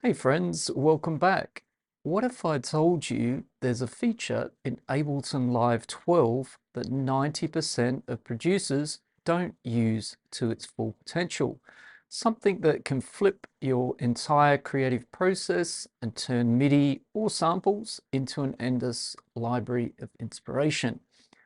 Hey friends, welcome back. What if I told you there's a feature in Ableton Live 12 that 90% of producers don't use to its full potential? Something that can flip your entire creative process and turn MIDI or samples into an endless library of inspiration.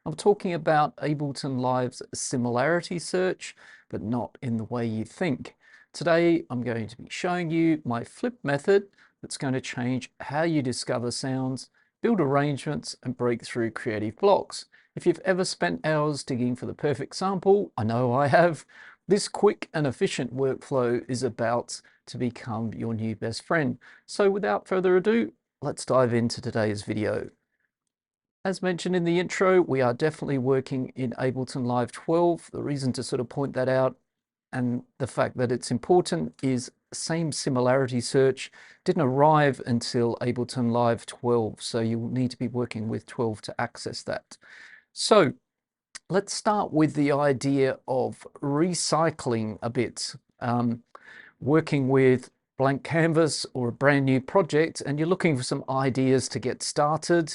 I'm talking about Ableton Live's Similarity search, but not in the way you think. Today, I'm going to be showing you my flip method that's going to change how you discover sounds, build arrangements, and break through creative blocks. If you've ever spent hours digging for the perfect sample, I know I have, this quick and efficient workflow is about to become your new best friend. So without further ado, let's dive into today's video. As mentioned in the intro, we are definitely working in Ableton Live 12. The reason to sort of point that out and the fact that it's important is same similarity search didn't arrive until Ableton Live 12, so you'll need to be working with 12 to access that. So let's start with the idea of recycling a bit, working with blank canvas or a brand new project, and you're looking for some ideas to get started.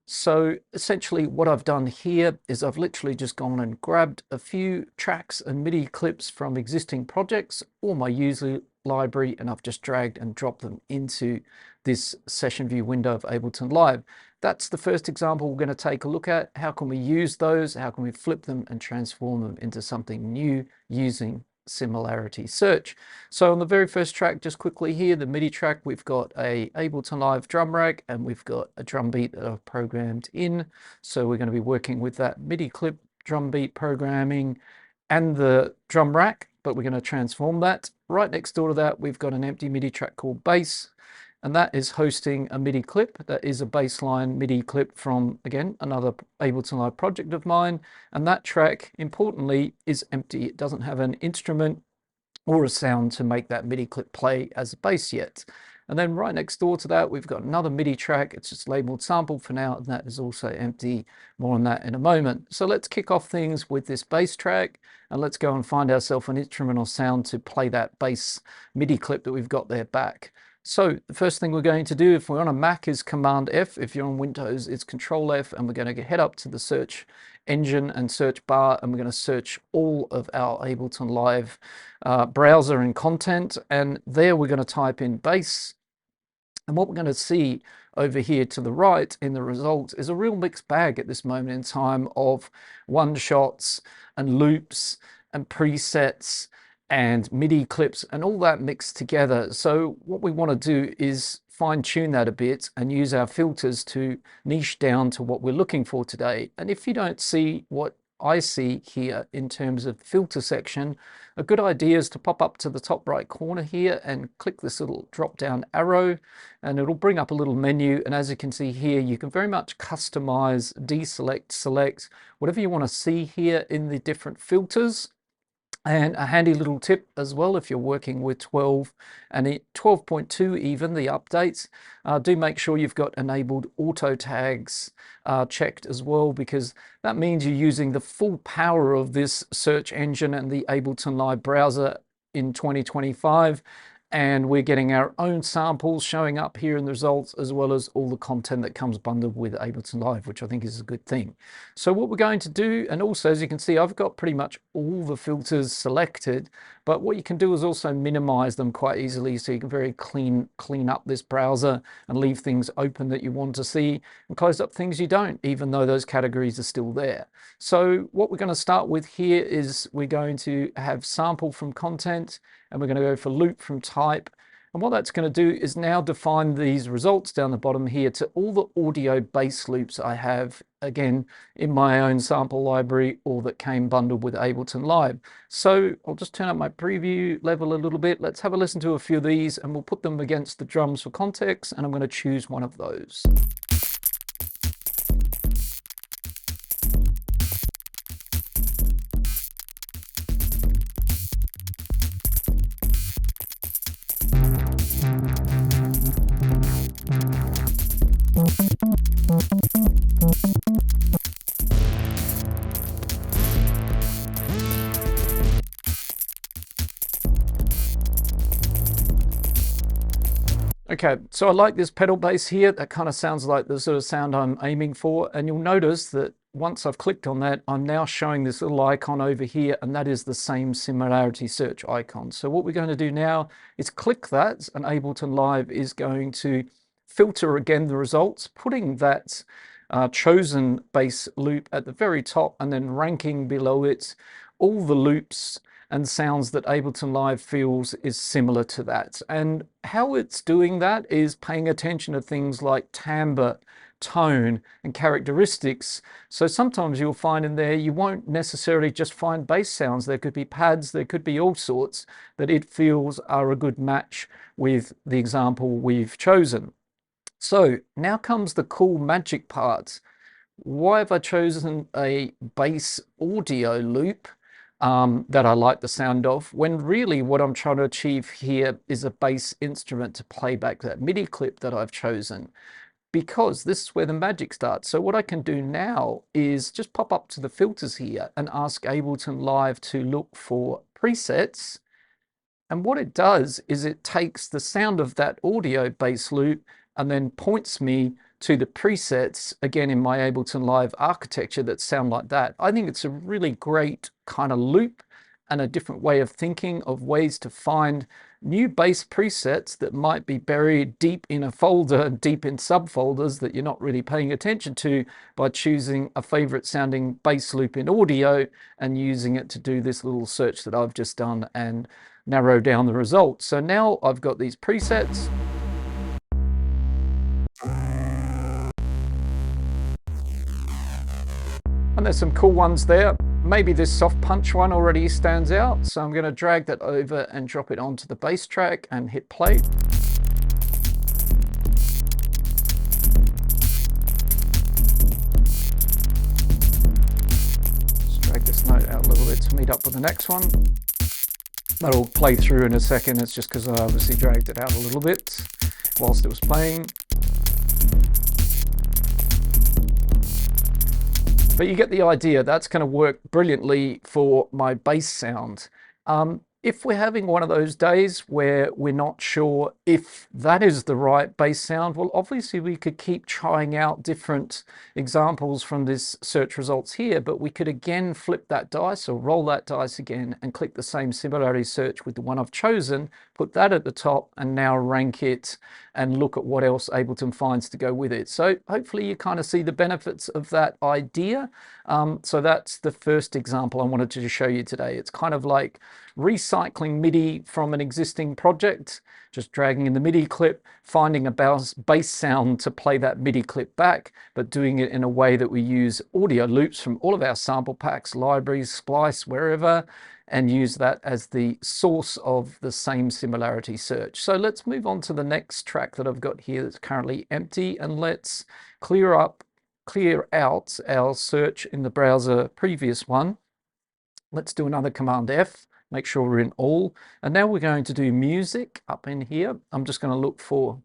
So essentially what I've done here is I've literally just gone and grabbed a few tracks and MIDI clips from existing projects or my user library, and I've just dragged and dropped them into this session view window of Ableton Live. That's the first example we're going to take a look at. How can we use those? How can we flip them and transform them into something new using similarity search? So on the very first track, just quickly here, the MIDI track, we've got a Ableton Live drum rack and we've got a drum beat that I've programmed in. So we're going to be working with that MIDI clip, drum beat programming and the drum rack, but we're going to transform that. Right next door to that, we've got an empty MIDI track called bass, and that is hosting a MIDI clip. That is a bassline MIDI clip from, again, another Ableton Live project of mine. And that track, importantly, is empty. It doesn't have an instrument or a sound to make that MIDI clip play as a bass yet. And then right next door to that, we've got another MIDI track. It's just labeled sample for now, and that is also empty. More on that in a moment. So let's kick off things with this bass track, and let's go and find ourselves an instrumental sound to play that bass MIDI clip that we've got there back. So the first thing we're going to do, if we're on a Mac, is Command F. If you're on Windows, it's Control F, and we're going to head up to the search engine and search bar, and we're going to search all of our Ableton Live browser and content, and there we're going to type in bass. And what we're going to see over here to the right in the results is a real mixed bag at this moment in time of one-shots and loops and presets and MIDI clips and all that mixed together. So what we want to do is fine tune that a bit and use our filters to niche down to what we're looking for today. And if you don't see what I see here in terms of filter section, a good idea is to pop up to the top right corner here and click this little drop down arrow, and it'll bring up a little menu. And as you can see here, you can very much customize, deselect, select, whatever you want to see here in the different filters. And a handy little tip as well, if you're working with 12 and 12.2 even, the updates, do make sure you've got enabled auto tags checked as well, because that means you're using the full power of this search engine and the Ableton Live browser in 2025. And we're getting our own samples showing up here in the results, as well as all the content that comes bundled with Ableton Live, which I think is a good thing. So what we're going to do, and also as you can see, I've got pretty much all the filters selected, but what you can do is also minimize them quite easily, so you can very clean up this browser and leave things open that you want to see and close up things you don't, even though those categories are still there. So what we're going to start with here is we're going to have sample from content, and we're going to go for loop from type. And what that's going to do is now define these results down the bottom here to all the audio bass loops I have, again, in my own sample library or that came bundled with Ableton Live. So I'll just turn up my preview level a little bit. Let's have a listen to a few of these, and we'll put them against the drums for context, and I'm going to choose one of those. Okay, so I like this pedal bass here. That kind of sounds like the sort of sound I'm aiming for. And you'll notice that once I've clicked on that, I'm now showing this little icon over here, and that is the same Similarity search icon. So what we're going to do now is click that, and Ableton Live is going to filter again the results, putting that chosen bass loop at the very top, and then ranking below it all the loops and sounds that Ableton Live feels is similar to that. And how it's doing that is paying attention to things like timbre, tone, and characteristics. So sometimes you'll find in there, you won't necessarily just find bass sounds. There could be pads, there could be all sorts that it feels are a good match with the example we've chosen. So now comes the cool magic part. Why have I chosen a bass audio loop that I like the sound of, when really what I'm trying to achieve here is a bass instrument to play back that MIDI clip that I've chosen? Because this is where the magic starts. So what I can do now is just pop up to the filters here and ask Ableton Live to look for presets. And what it does is it takes the sound of that audio bass loop and then points me to the presets, again, in my Ableton Live architecture that sound like that. I think it's a really great kind of loop and a different way of thinking of ways to find new bass presets that might be buried deep in a folder, deep in subfolders that you're not really paying attention to, by choosing a favorite sounding bass loop in audio and using it to do this little search that I've just done and narrow down the results. So now I've got these presets. And there's some cool ones there. Maybe this soft punch one already stands out. So I'm going to drag that over and drop it onto the bass track and hit play. Just drag this note out a little bit to meet up with the next one. That'll play through in a second. It's just because I obviously dragged it out a little bit whilst it was playing. But you get the idea. That's going to work brilliantly for my bass sound. If we're having one of those days where we're not sure if that is the right bass sound, well, obviously we could keep trying out different examples from this search results here, but we could again flip that dice or roll that dice again and click the same similarity search with the one I've chosen, put that at the top, and now rank it and look at what else Ableton finds to go with it. So hopefully you kind of see the benefits of that idea. So that's the first example I wanted to show you today. It's kind of like recycling MIDI from an existing project, just dragging in the MIDI clip, finding a bass sound to play that MIDI clip back, but doing it in a way that we use audio loops from all of our sample packs, libraries, Splice, wherever, and use that as the source of the same similarity search. So let's move on to the next track that I've got here that's currently empty, and let's clear out our search in the browser previous one. Let's do another Command F, make sure we're in all. And now we're going to do music up in here. I'm just going to look for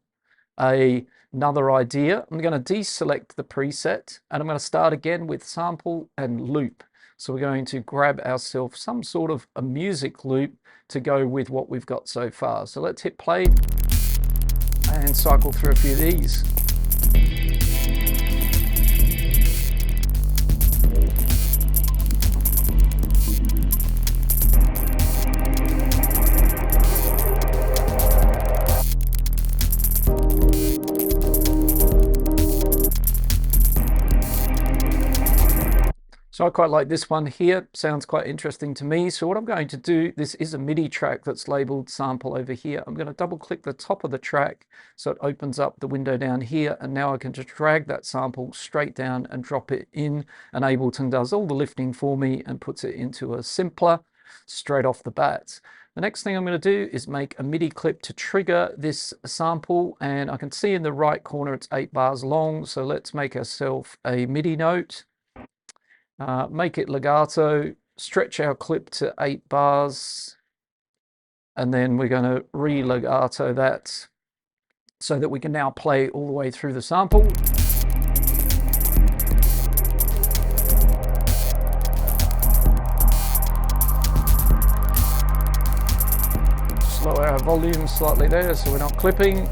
another idea. I'm going to deselect the preset and I'm going to start again with sample and loop. So we're going to grab ourselves some sort of a music loop to go with what we've got so far. So let's hit play and cycle through a few of these. So I quite like this one here, sounds quite interesting to me. So what I'm going to do, this is a MIDI track that's labeled sample over here. I'm going to double click the top of the track so it opens up the window down here, and now I can just drag that sample straight down and drop it in, and Ableton does all the lifting for me and puts it into a simpler straight off the bat. The next thing I'm going to do is make a MIDI clip to trigger this sample, and I can see in the right corner it's 8 bars long, so let's make ourselves a MIDI note. Make it legato, stretch our clip to 8 bars, and then we're going to re-legato that so that we can now play all the way through the sample. Just lower our volume slightly there so we're not clipping.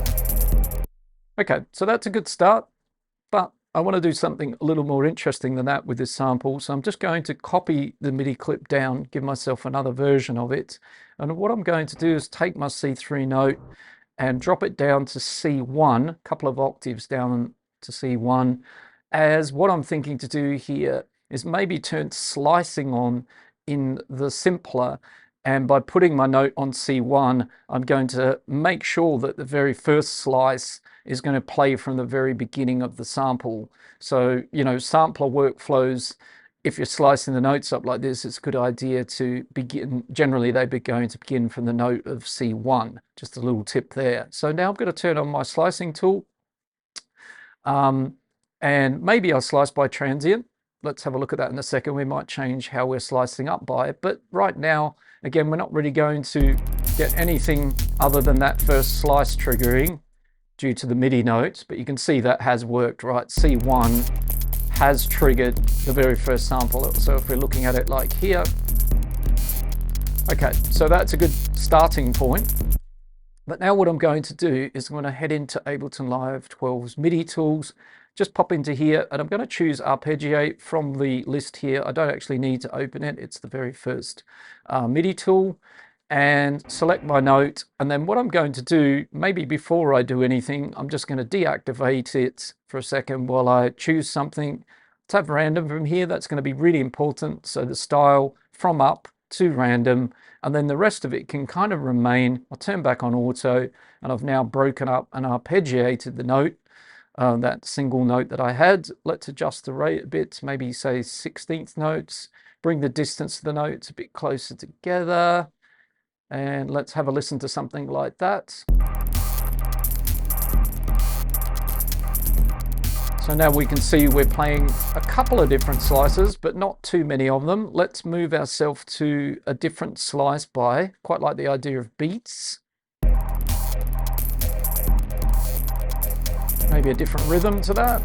Okay, so that's a good start, but I want to do something a little more interesting than that with this sample. So I'm just going to copy the MIDI clip down, give myself another version of it. And what I'm going to do is take my C3 note and drop it down to C1, a couple of octaves down to C1, as what I'm thinking to do here is maybe turn slicing on in the simpler, and by putting my note on C1, I'm going to make sure that the very first slice is going to play from the very beginning of the sample. So, you know, sampler workflows, if you're slicing the notes up like this, it's a good idea to begin, generally they'd be going to begin from the note of C1, just a little tip there. So now I'm going to turn on my slicing tool, and maybe I'll slice by transient. Let's have a look at that in a second. We might change how we're slicing up by it, but right now, again, we're not really going to get anything other than that first slice triggering due to the MIDI notes, but you can see that has worked, right? C1 has triggered the very first sample. So if we're looking at it like here, okay, so that's a good starting point. But now what I'm going to do is I'm going to head into Ableton Live 12's MIDI tools, just pop into here, and I'm going to choose Arpeggiate from the list here. I don't actually need to open it. It's the very first MIDI tool, and select my note. And then what I'm going to do, maybe before I do anything, I'm just going to deactivate it for a second while I choose something. Let's have random from here. That's going to be really important. So the style from up to random, and then the rest of it can kind of remain. I'll turn back on auto, and I've now broken up and arpeggiated the note, that single note that I had. Let's adjust the rate a bit, maybe say 16th notes, bring the distance of the notes a bit closer together, and let's have a listen to something like that. So now we can see we're playing a couple of different slices, but not too many of them. Let's move ourselves to a different slice by, quite like the idea of beats. Maybe a different rhythm to that.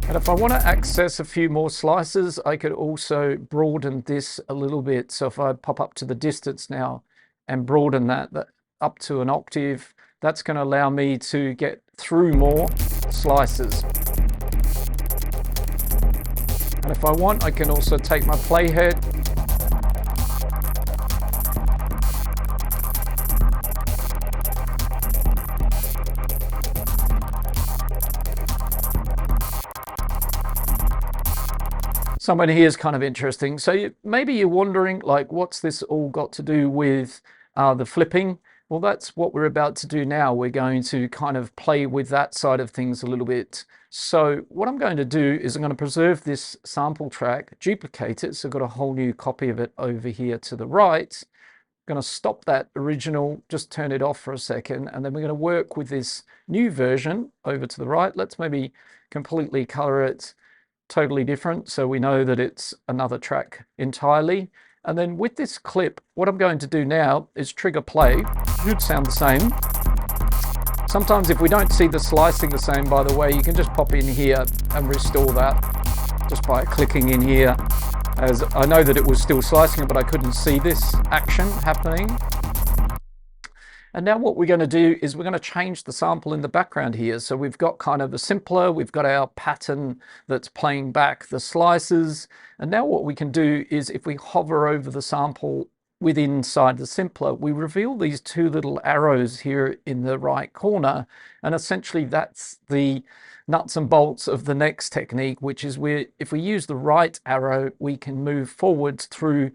And if I want to access a few more slices, I could also broaden this a little bit. So if I pop up to the distance now and broaden that up to an octave, that's going to allow me to get through more slices. And if I want, I can also take my playhead Someone here is kind of interesting. So maybe you're wondering, like, what's this all got to do with the flipping? Well, that's what we're about to do now. We're going to kind of play with that side of things a little bit. So what I'm going to do is I'm going to preserve this sample track, duplicate it. So I've got a whole new copy of it over here to the right. I'm going to stop that original, just turn it off for a second, and then we're going to work with this new version over to the right. Let's maybe completely color it totally different, so we know that it's another track entirely. And then with this clip, what I'm going to do now is trigger play. It should sound the same. Sometimes if we don't see the slicing the same, by the way, you can just pop in here and restore that just by clicking in here. As I know that it was still slicing, but I couldn't see this action happening. And now what we're going to do is we're going to change the sample in the background here. So we've got kind of a simpler, we've got our pattern that's playing back the slices. And now what we can do is if we hover over the sample inside the simpler, we reveal these two little arrows here in the right corner. And essentially that's the nuts and bolts of the next technique, which is if we use the right arrow, we can move forwards through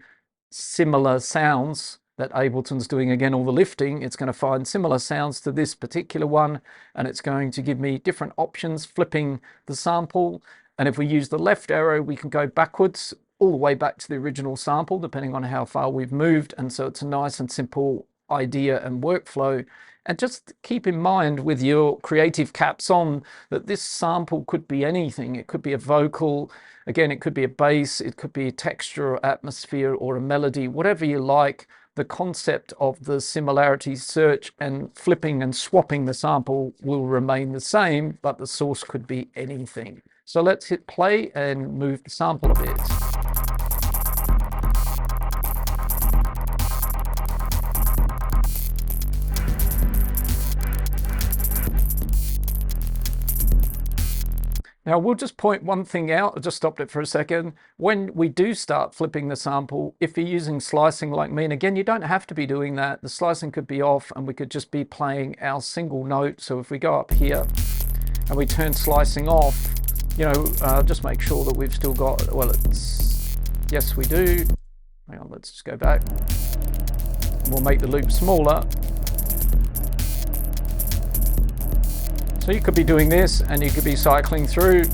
similar sounds that Ableton's doing. Again, all the lifting, it's going to find similar sounds to this particular one, and it's going to give me different options, flipping the sample. And if we use the left arrow, we can go backwards, all the way back to the original sample, depending on how far we've moved. And so it's a nice and simple idea and workflow. And just keep in mind with your creative caps on that this sample could be anything. It could be a vocal, again, it could be a bass, it could be a texture or atmosphere or a melody, whatever you like. The concept of the similarity search and flipping and swapping the sample will remain the same, but the source could be anything. So let's hit play and move the sample a bit. Now we'll just point one thing out. I just stopped it for a second. When we do start flipping the sample, if you're using slicing like me, and again, you don't have to be doing that. The slicing could be off and we could just be playing our single note. So if we go up here and we turn slicing off, you know, just make sure that we've still got, well, it's, yes, we do. Hang on, let's just go back. We'll make the loop smaller. So you could be doing this and you could be cycling through.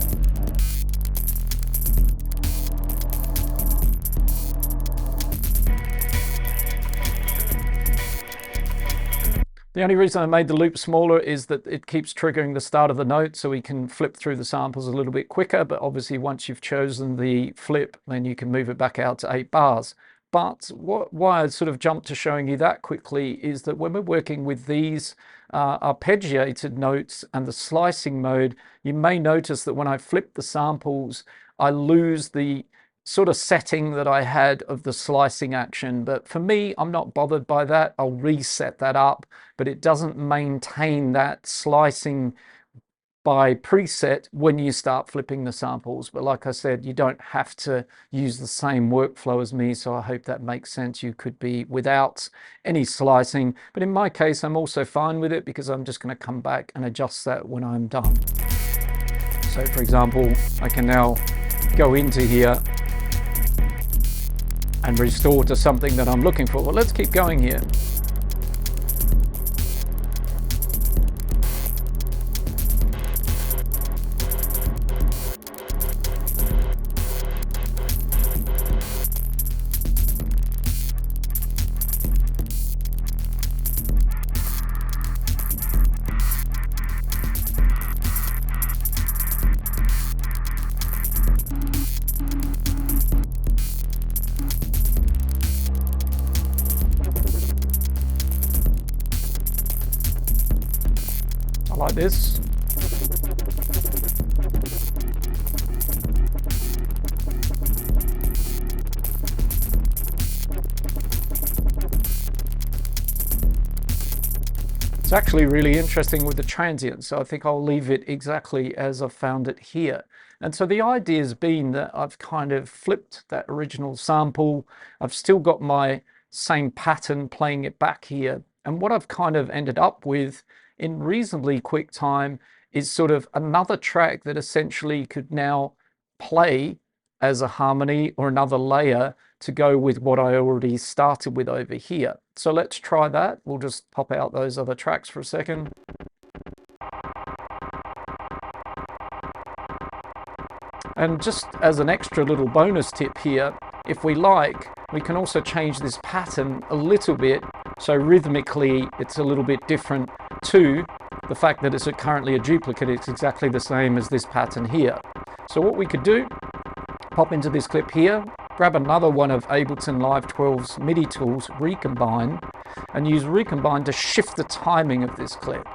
The only reason I made the loop smaller is that it keeps triggering the start of the note, so we can flip through the samples a little bit quicker, but obviously once you've chosen the flip, then you can move it back out to 8 bars. But why I sort of jumped to showing you that quickly is that when we're working with these arpeggiated notes and the slicing mode, you may notice that when I flip the samples, I lose the sort of setting that I had of the slicing action. But for me, I'm not bothered by that. I'll reset that up, but it doesn't maintain that slicing by preset when you start flipping the samples. But like I said, you don't have to use the same workflow as me, so I hope that makes sense. You could be without any slicing, but in my case, I'm also fine with it because I'm just going to come back and adjust that when I'm done. So for example, I can now go into here and restore to something that I'm looking for. Well, let's keep going here. Like this. It's actually really interesting with the transient, so I think I'll leave it exactly as I found it here. And so the idea has been that I've kind of flipped that original sample. I've still got my same pattern playing it back here. And what I've kind of ended up with in reasonably quick time is sort of another track that essentially could now play as a harmony or another layer to go with what I already started with over here. So let's try that. We'll just pop out those other tracks for a second. And just as an extra little bonus tip here, if we like, we can also change this pattern a little bit, so rhythmically it's a little bit different to the fact that it's currently a duplicate. It's exactly the same as this pattern here. So what we could do, pop into this clip here, grab another one of Ableton Live 12's MIDI tools, Recombine, and use Recombine to shift the timing of this clip.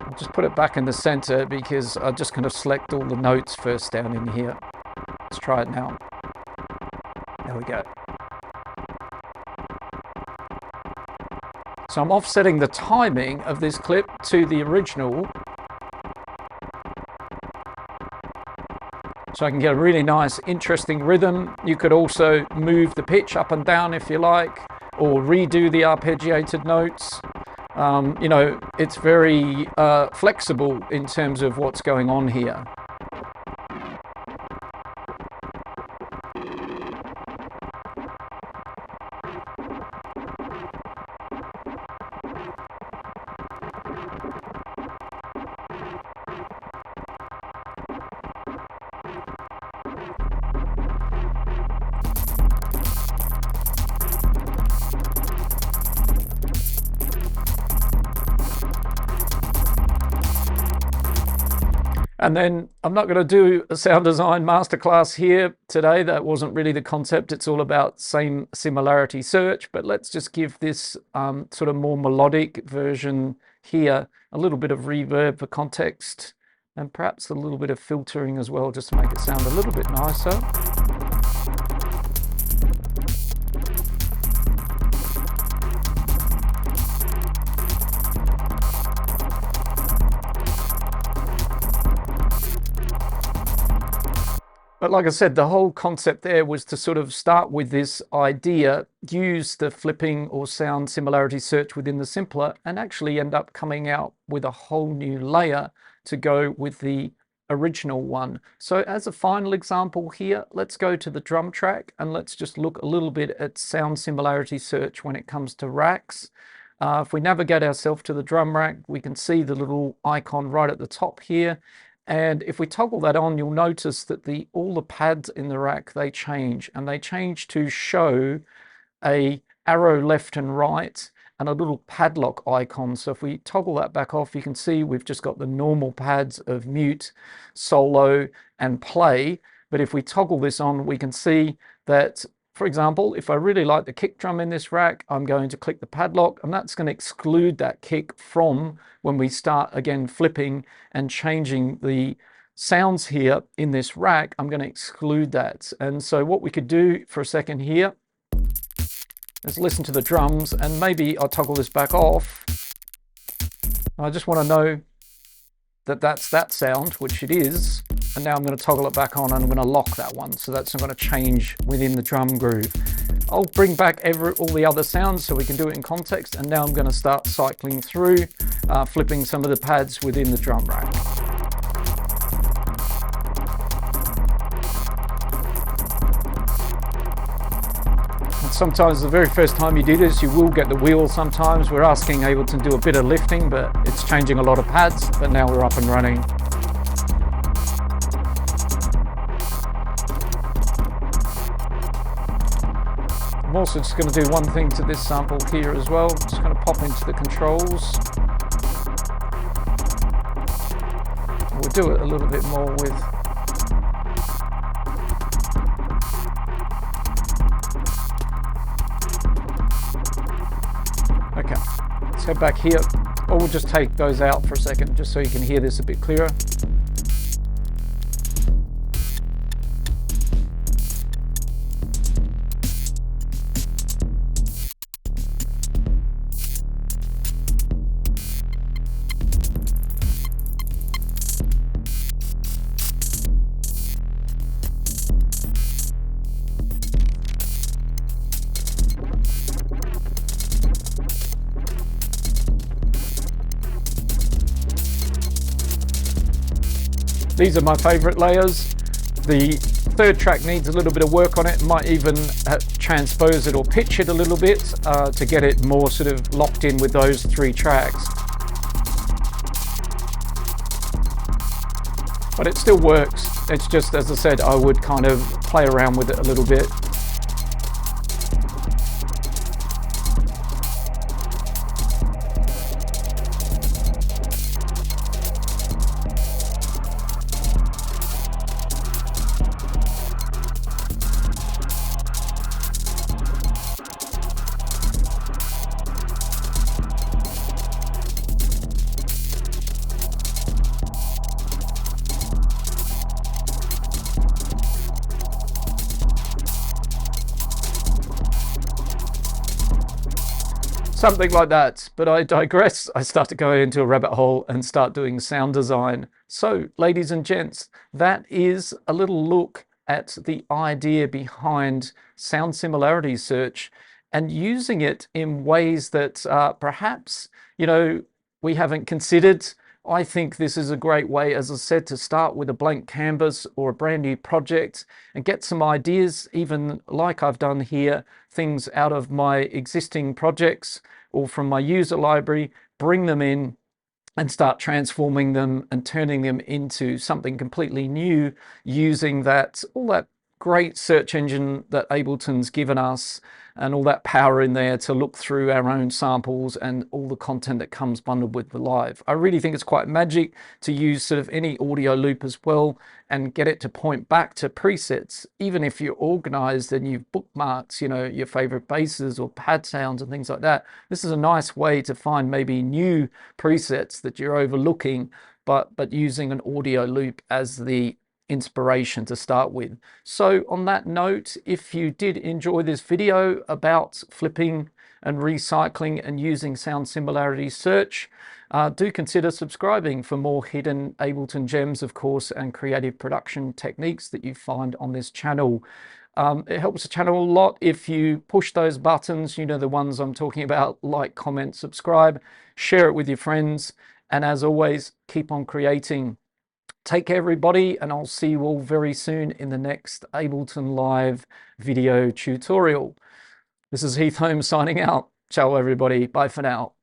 I'll just put it back in the center because I'm just going to select all the notes first down in here. Let's try it now. There we go. So I'm offsetting the timing of this clip to the original, so I can get a really nice, interesting rhythm. You could also move the pitch up and down if you like, or redo the arpeggiated notes. You know, it's very flexible in terms of what's going on here. And then I'm not going to do a sound design masterclass here today. That wasn't really the concept. It's all about similarity search, but let's just give this sort of more melodic version here a little bit of reverb for context, and perhaps a little bit of filtering as well, just to make it sound a little bit nicer. But like I said, the whole concept there was to sort of start with this idea, use the flipping or sound similarity search within the simpler, and actually end up coming out with a whole new layer to go with the original one. So as a final example here, let's go to the drum track and let's just look a little bit at sound similarity search when it comes to racks. If we navigate ourselves to the drum rack, we can see the little icon right at the top here. And if we toggle that on, you'll notice that all the pads in the rack, they change, and they change to show a arrow left and right and a little padlock icon. So if we toggle that back off, you can see we've just got the normal pads of mute, solo, and play. But if we toggle this on, we can see that, for example, if I really like the kick drum in this rack, I'm going to click the padlock, and that's going to exclude that kick from when we start again flipping and changing the sounds here in this rack. I'm going to exclude that. And so what we could do for a second here is listen to the drums, and maybe I'll toggle this back off. I just want to know that that's that sound, which it is. And now I'm going to toggle it back on and I'm going to lock that one. So that's not going to change within the drum groove. I'll bring back all the other sounds so we can do it in context. And now I'm going to start cycling through, flipping some of the pads within the drum rack. And sometimes the very first time you do this, you will get the wheel sometimes. We're asking Ableton to do a bit of lifting, but it's changing a lot of pads. But now we're up and running. I'm also just going to do one thing to this sample here as well. Just going to pop into the controls. We'll do it a little bit more with okay, let's head back here. Or we'll just take those out for a second just so you can hear this a bit clearer. These are my favorite layers. The third track needs a little bit of work on it. Might even transpose it or pitch it a little bit to get it more sort of locked in with those three tracks. But it still works. It's just, as I said, I would kind of play around with it a little bit. Something like that, but I digress. I start to go into a rabbit hole and start doing sound design. So, ladies and gents, that is a little look at the idea behind sound similarity search and using it in ways that perhaps, we haven't considered. I think this is a great way, as I said, to start with a blank canvas or a brand new project and get some ideas, even like I've done here, things out of my existing projects or from my user library, bring them in and start transforming them and turning them into something completely new using all that great search engine that Ableton's given us and all that power in there to look through our own samples and all the content that comes bundled with the live. I really think it's quite magic to use sort of any audio loop as well and get it to point back to presets, even if you're organized and you've bookmarked, your favorite basses or pad sounds and things like that. This is a nice way to find maybe new presets that you're overlooking, but using an audio loop as the inspiration to start with. So on that note, if you did enjoy this video about flipping and recycling and using sound similarity search, do consider subscribing for more hidden Ableton gems, of course, and creative production techniques that you find on this channel. It helps the channel a lot if you push those buttons, you know, the ones I'm talking about: like, comment, subscribe, share it with your friends, and as always, keep on creating. Take care, everybody, and I'll see you all very soon in the next Ableton Live video tutorial. This is Heath Holmes signing out. Ciao, everybody. Bye for now.